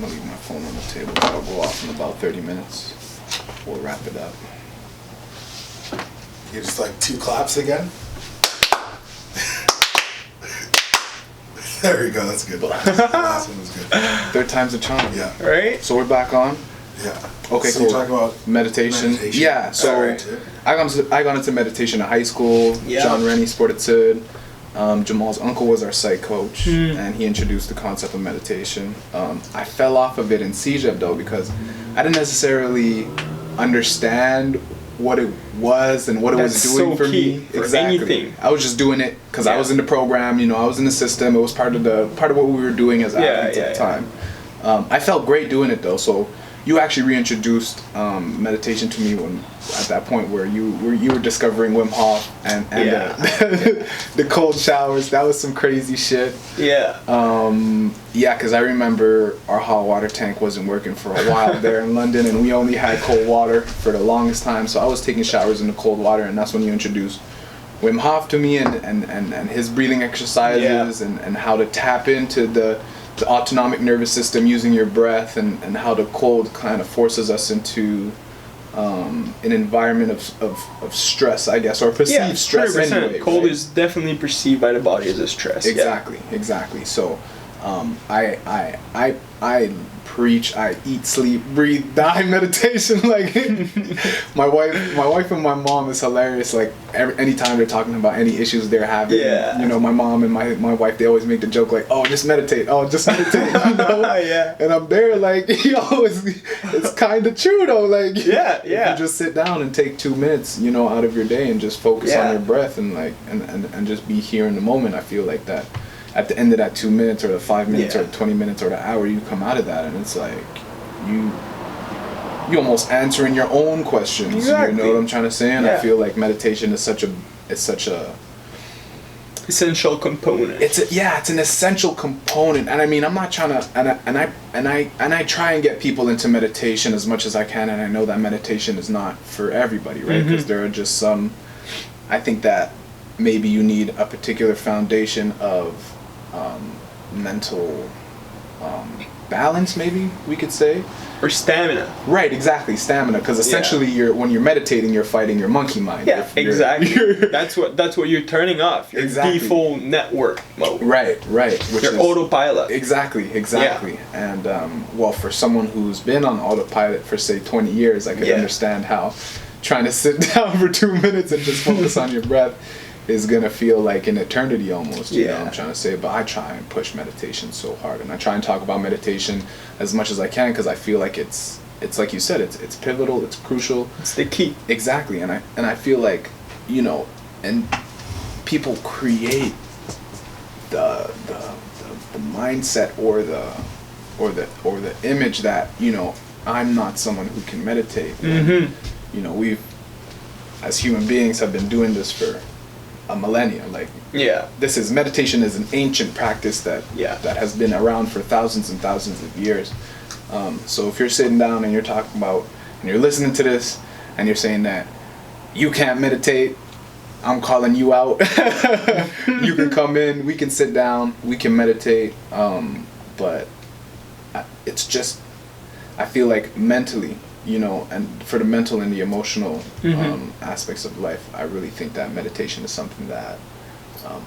I'm gonna leave my phone on the table. So I'll go off in about 30 minutes. We'll wrap it up. You just like 2 claps again? There you go, that's good. The last one was good. Third time's a charm. Yeah. Right? So we're back on. Yeah. Okay, so cool. You're talking about meditation. Yeah, so Alright. I got into meditation in high school. Yeah. John Rennie sported Sid. Jamal's uncle was our psych coach, and he introduced the concept of meditation. I fell off of it in CEGEP though because I didn't necessarily understand what it was and what it was That's doing so for key me. for Exactly. anything. I was just doing it because I Yeah. was in the program. You know, I was in the system. It was part of what we were doing as athletes at the time. I felt great doing it though. So you actually reintroduced meditation to me when at that point where you were discovering Wim Hof and the cold showers. That was some crazy shit. Yeah. Yeah, because I remember our hot water tank wasn't working for a while there in London, and we only had cold water for the longest time. So I was taking showers in the cold water, and that's when you introduced Wim Hof to me and his breathing exercises and how to tap into the autonomic nervous system using your breath and how the cold kind of forces us into an environment of stress, I guess, or perceived stress 100%. anyway. Cold right? is definitely perceived by the body as a stress. Exactly. So I preach, I eat, sleep, breathe, die meditation. Like my wife and my mom is hilarious. Like anytime they're talking about any issues they're having, you know, my mom and my wife, they always make the joke like, oh, just meditate. You know? Yeah. And I'm there like, yo, it's kind of true though. Like, if you just sit down and take 2 minutes, you know, out of your day and just focus on your breath and like and just be here in the moment. I feel like that. At the end of that 2 minutes or the 5 minutes or the 20 minutes or the hour, you come out of that and it's like you almost answering your own questions. Exactly. You know what I'm trying to say? And I feel like meditation is such a essential component. It's an essential component. And I mean, I'm not trying to and I try and get people into meditation as much as I can, and I know that meditation is not for everybody, right? Because there are just some, I think that maybe you need a particular foundation of mental balance, maybe we could say, or stamina. Right, exactly, stamina. Because essentially, when you're meditating, you're fighting your monkey mind. Yeah, exactly. That's what you're turning off. Your default network mode. Right. Which your autopilot. Exactly. And well, for someone who's been on autopilot for say 20 years, I could understand how trying to sit down for 2 minutes and just focus on your breath is gonna feel like an eternity almost, you know what I'm trying to say. But I try and push meditation so hard, and I try and talk about meditation as much as I can because I feel like it's like you said, it's pivotal, it's crucial, it's the key. Exactly. And I feel like, you know, and people create the mindset or the image that, you know, I'm not someone who can meditate. You know, we've as human beings have been doing this for a millennia. Like, meditation is an ancient practice that has been around for thousands and thousands of years. So if you're sitting down and you're talking about and you're listening to this and you're saying that you can't meditate, I'm calling you out. You can come in, we can sit down, we can meditate, but it's just, I feel like mentally, you know, and for the mental and the emotional aspects of life, I really think that meditation is something that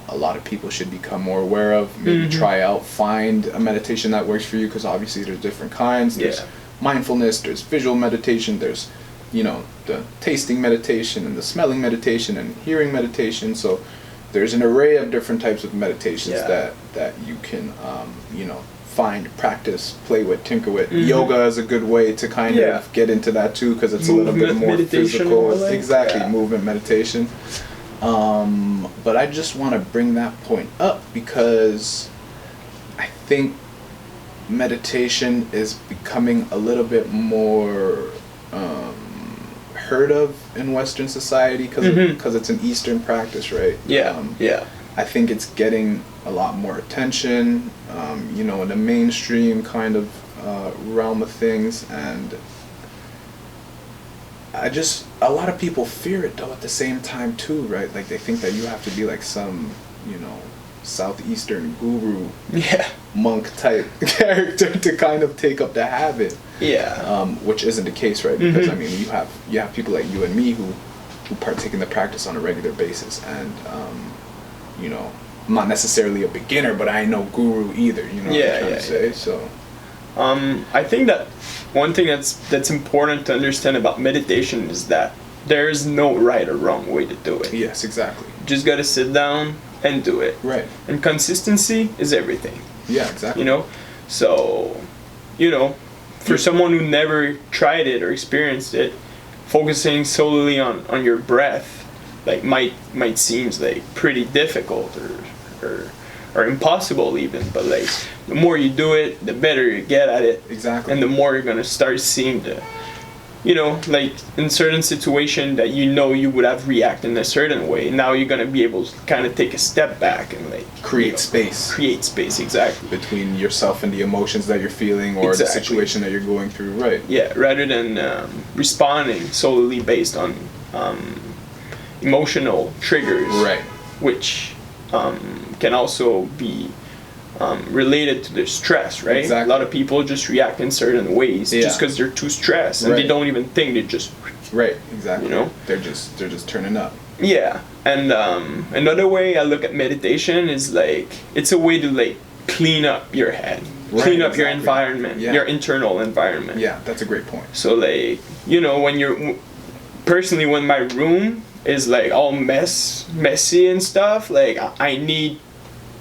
a lot of people should become more aware of. Maybe try out, find a meditation that works for you, because obviously there's different kinds. There's mindfulness, there's visual meditation, there's, you know, the tasting meditation and the smelling meditation and hearing meditation. So there's an array of different types of meditations that you can, you know, find, practice, play with, tinker with. Yoga is a good way to kind of get into that too, because it's movement, a little bit more physical. Like, movement meditation. But I just want to bring that point up because I think meditation is becoming a little bit more heard of in Western society because it's an Eastern practice, right? I think it's getting a lot more attention, you know, in the mainstream kind of realm of things, and a lot of people fear it though at the same time too, right? Like they think that you have to be like some, you know, southeastern guru Yeah. monk type character to kind of take up the habit. Yeah. Which isn't the case, right? Because Mm-hmm. I mean, you have people like you and me who partake in the practice on a regular basis, and you know, I'm not necessarily a beginner, but I ain't no guru either. You know what I'm trying to say? So I think that one thing that's important to understand about meditation is that there is no right or wrong way to do it. yes, exactly. You just gotta sit down and do it. Right. And consistency is everything. Yeah, exactly. You know? So, you know, for someone who never tried it or experienced it, focusing solely on your breath like might seems like pretty difficult or impossible even, but like the more you do it, the better you get at it. Exactly. And the more you're gonna start seeing the, you know, like in certain situation that you know you would have reacted in a certain way, now you're gonna be able to kind of take a step back and like Create space. Create space, exactly. Between yourself and the emotions that you're feeling or the Exactly. situation that you're going through, right? Yeah, rather than responding solely based on emotional triggers, Right. which can also be related to their stress, right? Exactly. A lot of people just react in certain ways Yeah. just because they're too stressed and they Right. don't even think, they just, Right, exactly. You know? They're just turning up. yeah. And another way I look at meditation is like, it's a way to like clean up your head, Right, clean up your exactly. environment, Yeah. your internal environment. Yeah, that's a great point. So like, you know, when you're, personally when my room is like all messy and stuff, like I need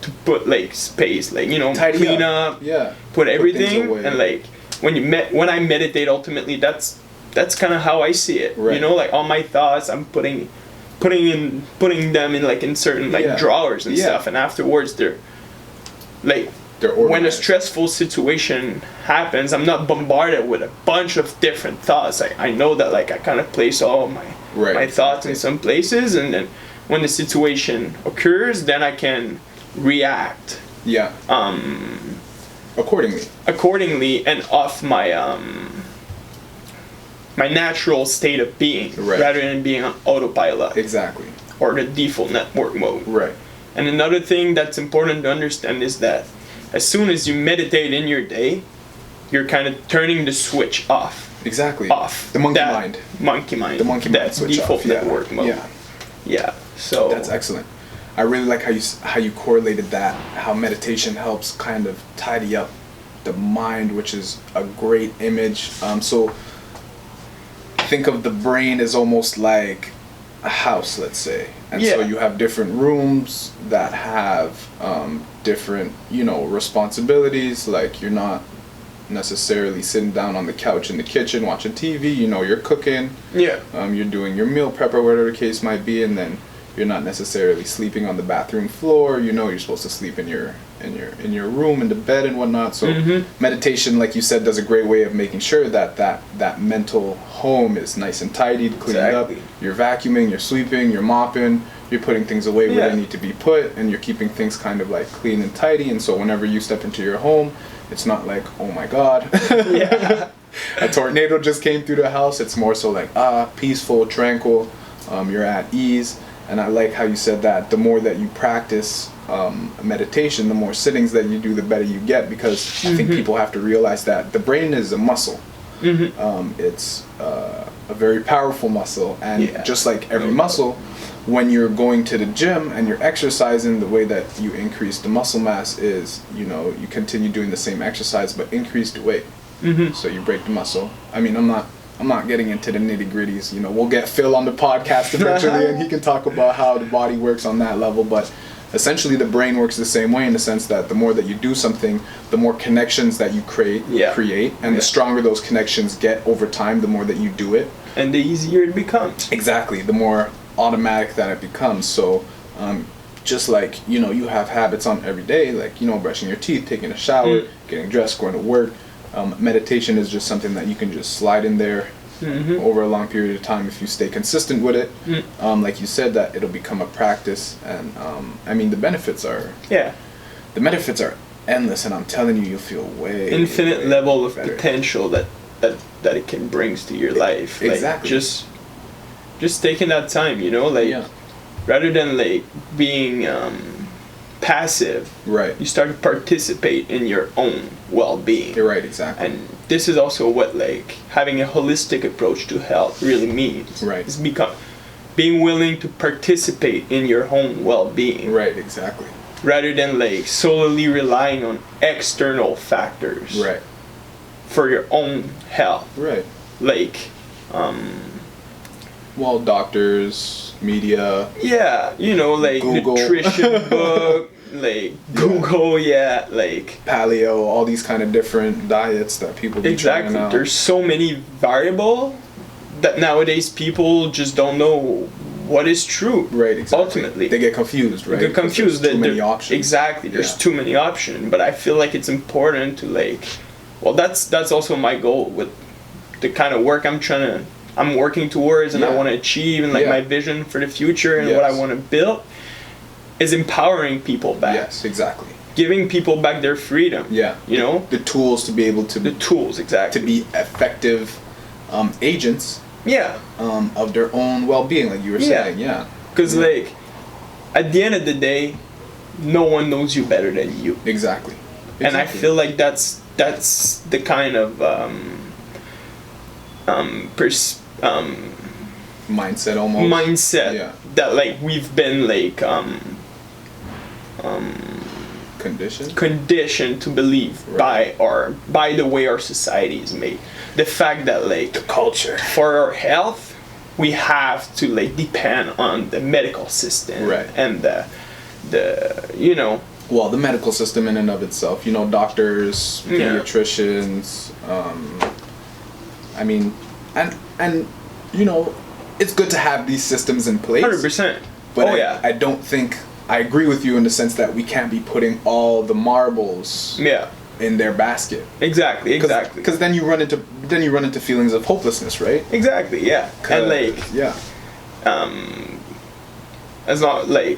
to put like space, like, you know, Tidy clean up. up, Yeah. put things everything, away. and like when I meditate, ultimately that's kind of how I see it. Right. You know, like all my thoughts, I'm putting them in like in certain like Yeah. drawers and Yeah. stuff, and afterwards they're like, They're when a organized. stressful situation happens, I'm not bombarded with a bunch of different thoughts. I know that like I kind of place all my Right. my thoughts in some places, and then when the situation occurs, then I can react Yeah. Accordingly. accordingly and off my my natural state of being, Right. rather than being on autopilot Exactly. or the default network mode. Right. And another thing that's important to understand is that as soon as you meditate in your day, you're kind of turning the switch off. Exactly. Off. The monkey That mind. Monkey mind. The monkey mind That switch default off. Yeah. network mode. Yeah. Yeah. So That's excellent. I really like how you correlated that, how meditation helps kind of tidy up the mind, which is a great image. So think of the brain as almost like a house, let's say. And so Yeah. you have different rooms that have different, you know, responsibilities. Like you're not necessarily sitting down on the couch in the kitchen watching TV, you know, you're cooking. yeah. You're doing your meal prep or whatever the case might be, and then you're not necessarily sleeping on the bathroom floor. You know, you're supposed to sleep in your room, in the bed and whatnot. So meditation, like you said, does a great way of making sure that mental home is nice and tidied, cleaned Exactly. up. You're vacuuming, you're sweeping, you're mopping, you're putting things away where Yeah. they need to be put, and you're keeping things kind of like clean and tidy. And so whenever you step into your home, it's not like, oh my God. Yeah. A tornado just came through the house. It's more so like peaceful, tranquil. You're at ease, and I like how you said that. The more that you practice meditation, the more sittings that you do, the better you get. Because I think people have to realize that the brain is a muscle. It's a very powerful muscle, and Yeah. just like every muscle, when you're going to the gym and you're exercising, the way that you increase the muscle mass is, you know, you continue doing the same exercise but increase the weight. So you break the muscle. I mean, I'm not getting into the nitty gritties. You know, we'll get Phil on the podcast eventually, and he can talk about how the body works on that level. But essentially, the brain works the same way in the sense that the more that you do something, the more connections that you create, and the stronger those connections get over time. The more that you do it, And the easier it becomes. exactly, the more automatic that it becomes. So, just like, you know, you have habits on every day, like, you know, brushing your teeth, taking a shower, getting dressed, going to work. Meditation is just something that you can just slide in there over a long period of time if you stay consistent with it. Like you said, that it'll become a practice, and I mean the benefits are endless, and I'm telling you, you'll feel way Infinite level of better. potential that it can brings to your life. Like, Exactly. just taking that time, you know, like Yeah. rather than like being passive. Right. You start to participate in your own well-being. You're right. Exactly. And this is also what like having a holistic approach to health really means. Right. It's being willing to participate in your own well-being. Right. Exactly. Rather than like solely relying on external factors. Right. For your own health. Right. Like, well, doctors, media. yeah, you know, like Google. nutrition book, like Google, yeah, like Paleo, all these kind of different diets that people be exactly. trying out. There's so many variable that nowadays people just don't know what is true. Right, exactly. Ultimately, They get confused, right? they get confused. There's too that many there- options. Exactly. There's Yeah. too many options, but I feel like it's important to like. Well, that's also my goal with the kind of work I'm working towards, and I Yeah. want to achieve, and like Yeah. my vision for the future and what I Yes. want to build is empowering people back, Yes, exactly. giving people back their freedom. Yeah. You know, The tools to be able the to tools exactly. be effective agents Yeah, of their own well-being, like you were Yeah. saying. Yeah. because Yeah. like at the end of the day, no one knows you better than you. Exactly. And I Exactly. feel like that's the kind of mindset almost. mindset Yeah. that like we've been like Condition. to believe Right. by the way our society is made. The fact that like Culture. for our health we have to like depend on the medical system Right. and the you know Well, the medical system in and of itself, you know, doctors, Yeah. pediatricians, I mean, and you know, it's good to have these systems in place. 100%. But Oh yeah. I don't think I agree with you in the sense that we can't be putting all the marbles Yeah. in their basket. Exactly. Because then you run into feelings of hopelessness, right? Exactly. Yeah. And like yeah, as long like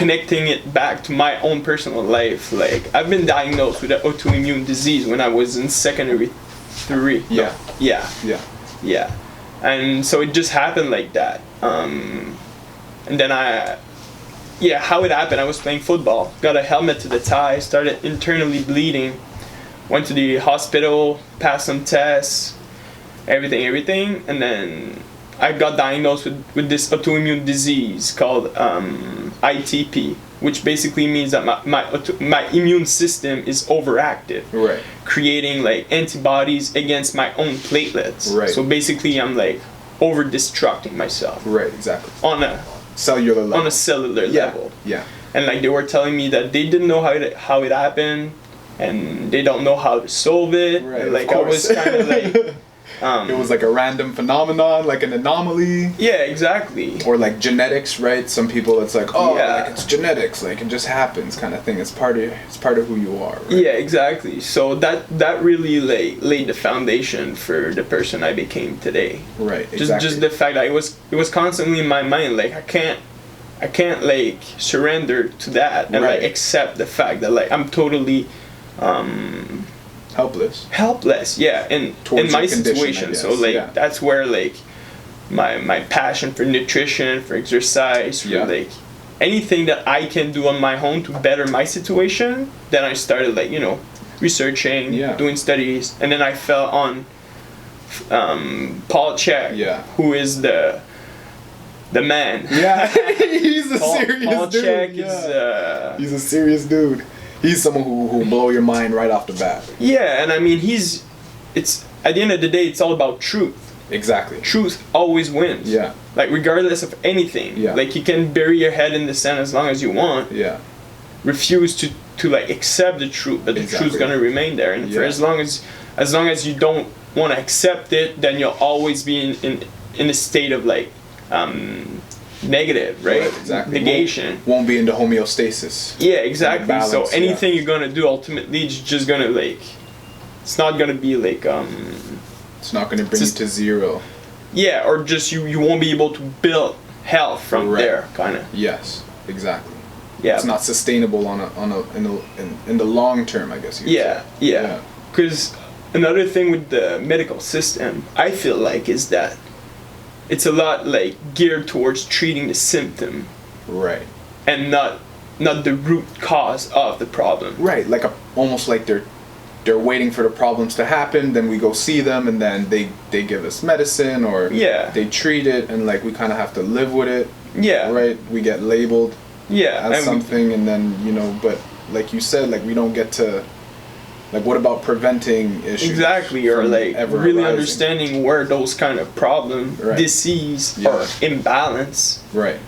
connecting it back to my own personal life, like I've been diagnosed with an autoimmune disease when I was in secondary 3. No, Yeah. yeah, yeah, and so it just happened like that. And then how it happened, I was playing football, got a helmet to the thigh, started internally bleeding, went to the hospital, passed some tests, everything, and then I got diagnosed with this autoimmune disease called ITP, which basically means that my immune system is overactive, right, creating like antibodies against my own platelets. Right. So basically, I'm like over destructing myself right, exactly. on a Cellular level. on a cellular yeah, level. yeah, And like they were telling me that they didn't know how it happened, and they don't know how to solve it. right. And, of like I was course. kind of like, it was like a random phenomenon, like an anomaly. yeah, exactly. Or like genetics, right? Some people, it's like, oh, Yeah. like it's genetics, like it just happens, kind of thing. It's part of who you are. Right? Yeah, exactly. So that really laid the foundation for the person I became today. Right. Exactly. Just the fact that it was constantly in my mind, like I can't like surrender to that and like Right. accept the fact that like I'm totally helpless, yeah, in Towards my your condition, situation. I So guess, like yeah. that's where like my passion for nutrition, for exercise, for Yeah. like anything that I can do on my own to better my situation, then I started like, you know, researching, Yeah. doing studies, and then I fell on Paul Chek, Yeah. who is the man. Yeah, he's a serious Paul dude. Chek yeah. is He's a serious dude. He's someone who will blow your mind right off the bat. yeah, and I mean it's at the end of the day it's all about truth. Exactly. Truth always wins. Yeah. Like regardless of anything. Yeah. Like you can bury your head in the sand as long as you want. Yeah. Refuse to like accept the truth, but the Exactly. truth's gonna remain there. And for Yeah. as long as you don't want to accept it, then you'll always be in a state of like negative, right? Exactly. Negation. Won't be into homeostasis. Yeah, exactly. Balance, so yeah. anything you're gonna do ultimately is just gonna like it's not gonna be like It's not going to bring Just- you to zero. yeah, or just you won't be able to build health from Right. there, kind of. Yes. Exactly. Yeah. It's not sustainable in the long term, I guess. You could Yeah, say. yeah. Because another thing with the medical system, I feel like, is that it's a lot like geared towards treating the symptom Right. and not not the root cause of the problem. Right, like almost like they're waiting for the problems to happen, then we go see them, and then they give us medicine, or Yeah. they treat it, and like we kind of have to live with it. Yeah. Right, we get labeled Yeah. as something, and then but like you said, like we don't get to, like, what about preventing issues? Exactly, or from like ever really arising? understanding where those kind of problem, Right. disease, Yeah. or imbalance Right.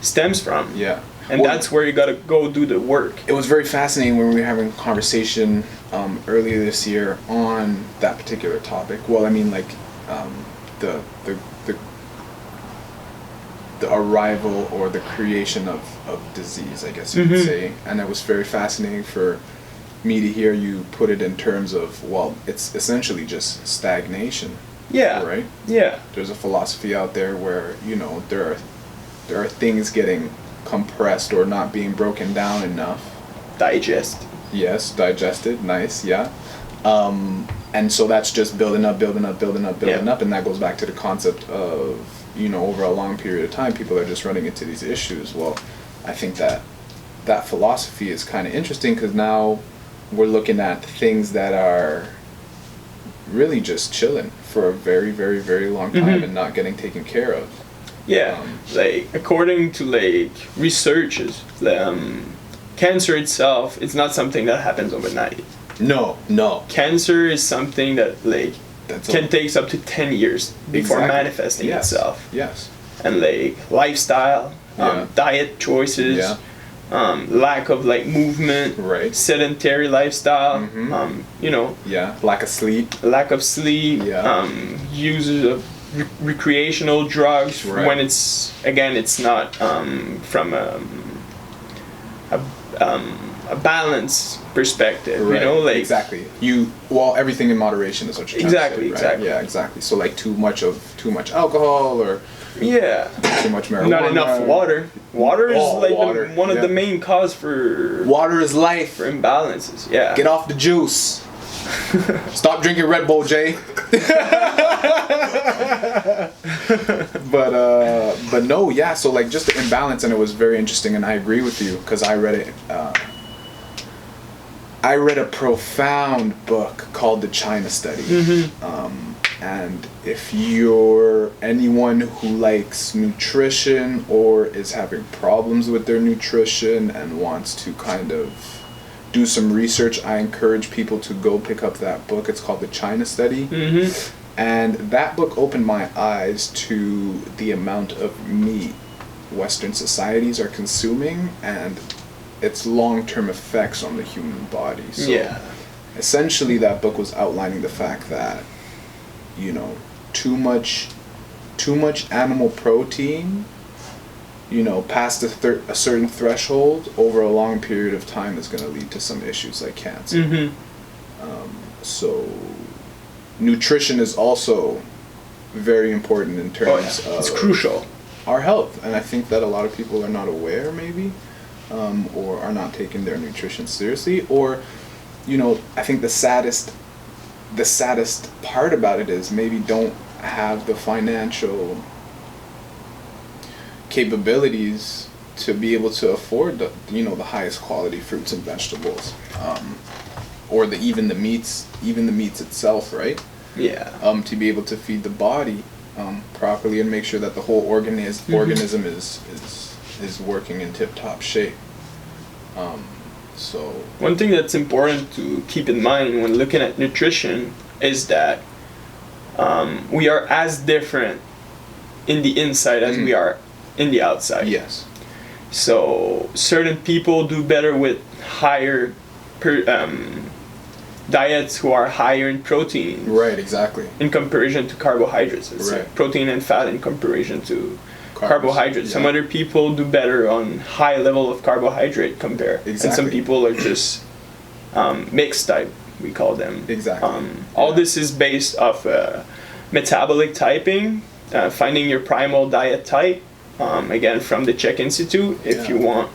stems from. Yeah. And Well, that's where you gotta go do the work. it was very fascinating when we were having a conversation earlier this year on that particular topic. Well, I mean, like the arrival or the creation of disease, I guess you could Mhm. say. And it was very fascinating for me to hear you put it in terms of, well, it's essentially just stagnation, Yeah. right? Yeah. There's a philosophy out there where there are things getting compressed or not being broken down enough. Digest. Yes, digested, nice, yeah. And so that's just building up, Yeah. and that goes back to the concept of, over a long period of time, people are just running into these issues. Well, I think that philosophy is kind of interesting, because now we're looking at things that are really just chilling for a very, very, very long time Mhm. and not getting taken care of. Yeah. Like according to like researchers, cancer itself is not something that happens overnight. No. Cancer is something that like That's can take up to 10 years before Exactly. manifesting Yes. itself. Yes. And like lifestyle, Yeah. diet choices, Yeah. lack of like movement, Right. sedentary lifestyle, Mhm. Yeah. Lack of sleep. lack of sleep, Yeah. uses of recreational drugs Right. when it's not from a balance perspective, Right. like exactly. Everything in moderation is what you're trying Exactly, to say, right? exactly. Yeah, exactly. So like too much alcohol or yeah, too much marijuana. not enough water. Water is Oh, like water, one of yeah. the main cause for Water is life. imbalances. Yeah. Get off the juice. Stop drinking Red Bull, Jay. But no, yeah. So like just the imbalance, and it was very interesting, and I agree with you, because I read it. I read a profound book called The China Study. And if you're anyone who likes nutrition or is having problems with their nutrition and wants to kind of do some research, I encourage people to go pick up that book. It's called The China Study. And that book opened my eyes to the amount of meat Western societies are consuming and its long-term effects on the human body. So Yeah. essentially that book was outlining the fact that, too much animal protein, past a certain threshold over a long period of time is going to lead to some issues like cancer. So nutrition is also very important in Oh terms yeah, of it's crucial. our health, and I think that a lot of people are not aware, maybe, or are not taking their nutrition seriously, or I think the saddest part about it is maybe don't have the financial capabilities to be able to afford the highest quality fruits and vegetables, or even the meats itself, right? Yeah. To be able to feed the body properly and make sure that the whole organism is working in tip-top shape. So One thing that's important to keep in mind when looking at nutrition is that we are as different in the inside as we are in the outside. yes, So certain people do better with higher diets who are higher in protein right, exactly. in comparison to carbohydrates. It's Right. like protein and fat in comparison to Carbs, carbohydrates. Some yeah. other people do better on high level of carbohydrate compare. And some Exactly. people are just mixed type, we call them. Exactly. All Yeah. this is based off metabolic typing, finding your primal diet type, again from the Czech Institute. If Yeah. you want,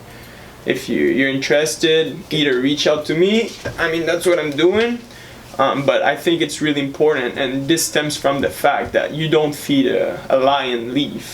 if you're interested, either reach out to me. I mean, that's what I'm doing. But I think it's really important, and this stems from the fact that you don't feed a lion leaf.